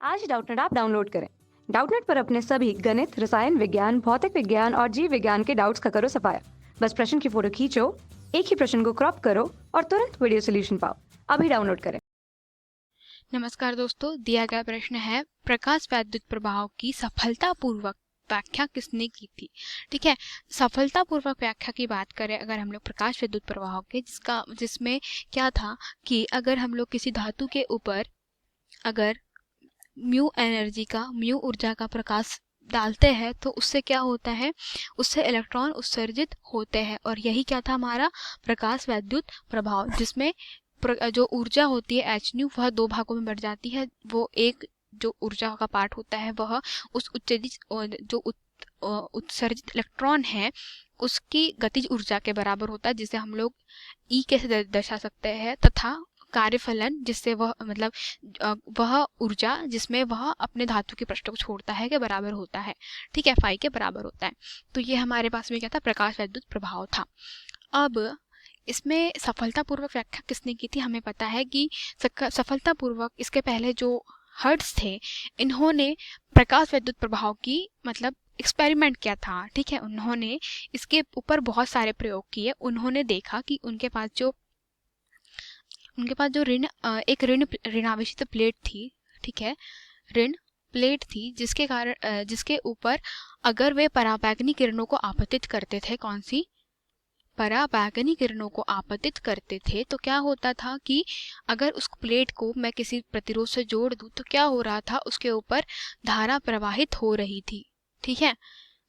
आज ही Doubtnut app download करें। Doubtnut पर अपने सभी गणित, रसायन विज्ञान, भौतिक विज्ञान और जीव विज्ञान के डाउट्स का करो सफाया। बस प्रश्न की फोटो खींचो, एक ही प्रश्न को क्रॉप करो और तुरंत वीडियो सोल्यूशन पाओ। अभी डाउनलोड करें। नमस्कार दोस्तों, दिया गया प्रश्न है प्रकाश वैद्युत प्रभाव की सफलतापूर्वक व्याख्या किसने की थी। ठीक है, सफलतापूर्वक व्याख्या की बात करें अगर हम लोग प्रकाश विद्युत प्रभाव के, जिसमें क्या था कि अगर हम लोग किसी धातु के ऊपर अगर म्यू ऊर्जा का प्रकाश डालते हैं तो उससे क्या होता है, उससे इलेक्ट्रॉन उत्सर्जित होते हैं। और यही क्या था हमारा प्रकाश वैद्युत प्रभाव, जिसमें जो ऊर्जा होती है एच न्यू वह दो भागों में बढ़ जाती है। वो एक जो ऊर्जा का पार्ट होता है वह उस उत्सर्जित इलेक्ट्रॉन है उसकी गतिज ऊर्जा के बराबर होता है, जिसे हम लोग ई कैसे दर्शा सकते हैं, तथा कार्यफलन जिससे वह वह ऊर्जा जिसमें वह अपने धातु के पृष्ठ को छोड़ता है के बराबर होता है। ठीक है, फाई के बराबर होता है। तो ये हमारे पास में क्या था, प्रकाश वैद्युत प्रभाव था। अब इसमें सफलतापूर्वक व्याख्या किसने की थी, हमें पता है कि सफलतापूर्वक इसके पहले जो हर्ट्ज थे इन्होंने प्रकाश वैद्युत प्रभाव की एक्सपेरिमेंट किया था। ठीक है, उन्होंने इसके ऊपर बहुत सारे प्रयोग किए। उन्होंने देखा कि उनके पास जो एक ऋणावेशित प्लेट थी। ठीक है, ऋण प्लेट थी जिसके ऊपर अगर वे पराबैंगनी किरणों को आपतित करते थे, कौन सी पराबैंगनी किरणों को आपतित करते थे, तो क्या होता था कि अगर उस प्लेट को मैं किसी प्रतिरोध से जोड़ दूं तो क्या हो रहा था, उसके ऊपर धारा प्रवाहित हो रही थी। ठीक है,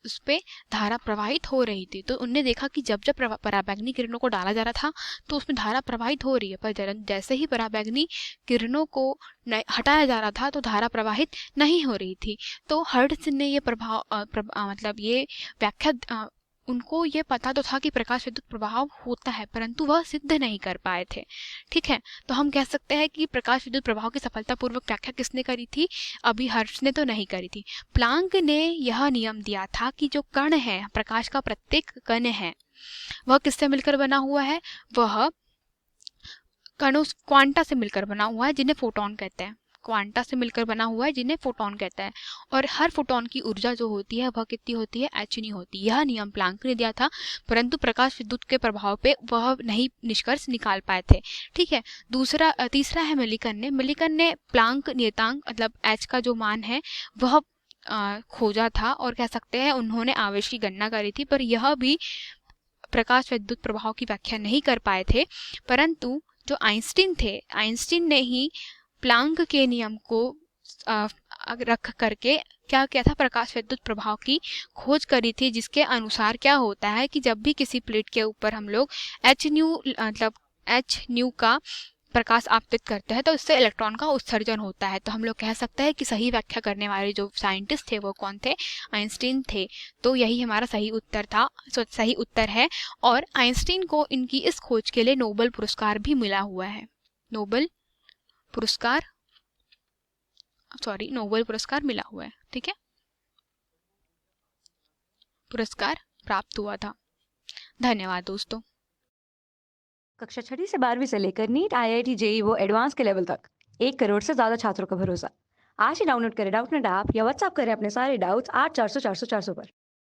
उस पे धारा प्रवाहित हो रही थी। तो उनने देखा कि जब जब पराबैंगनी किरणों को डाला जा रहा था तो उसमें धारा प्रवाहित हो रही है, पर जैसे ही पराबैंगनी किरणों को हटाया जा रहा था तो धारा प्रवाहित नहीं हो रही थी। तो हर्ट्ज ने ये ये व्याख्या उनको ये पता तो था कि प्रकाश विद्युत प्रभाव होता है, परंतु वह सिद्ध नहीं कर पाए थे। ठीक है, तो हम कह सकते हैं कि प्रकाश विद्युत प्रभाव की सफलतापूर्वक व्याख्या किसने करी थी, अभी हर्ट्ज ने तो नहीं करी थी। प्लांक ने यह नियम दिया था कि जो कण है, प्रकाश का प्रत्येक कण है, वह किससे मिलकर बना हुआ है, वह कणों क्वांटा से मिलकर बना हुआ है, जिन्हें फोटोन कहते हैं। क्वांटा से मिलकर बना हुआ है जिन्हें फोटोन कहता है। और हर फोटोन की ऊर्जा जो होती है वह कितनी होती है, एच नी होती है। यह नियम प्लांक ने दिया था, परंतु प्रकाश विद्युत के प्रभाव पे वह नहीं निष्कर्ष निकाल पाए थे। ठीक है, तीसरा है मिलिकन ने प्लांक नियतांक एच का जो मान है वह खोजा था, और कह सकते हैं उन्होंने आवेश की गणना करी थी, पर यह भी प्रकाश विद्युत प्रभाव की व्याख्या नहीं कर पाए थे। परंतु जो आइंस्टीन ने ही प्लांक के नियम को रख करके क्या किया था, प्रकाश विद्युत प्रभाव की खोज करी थी, जिसके अनुसार क्या होता है कि जब भी किसी प्लेट के ऊपर हम लोग एच न्यू का प्रकाश आपतित करते हैं तो इससे इलेक्ट्रॉन का उत्सर्जन होता है। तो हम लोग कह सकते हैं कि सही व्याख्या करने वाले जो साइंटिस्ट थे वो कौन थे, आइंस्टीन थे। तो यही हमारा सही उत्तर था, सही उत्तर है। और आइंस्टीन को इनकी इस खोज के लिए नोबेल पुरस्कार भी मिला हुआ है। नोबेल पुरस्कार मिला हुआ है। ठीक है, पुरस्कार प्राप्त हुआ था। धन्यवाद दोस्तों। कक्षा 6 से 12वीं से लेकर नीट, IIT, JEE वो एडवांस के लेवल तक 1 करोड़ से ज्यादा छात्रों का भरोसा। आज ही डाउनलोड करें डाउटनेट ऐप या व्हाट्सएप करें अपने सारे डाउट्स 8400 400 400 पर।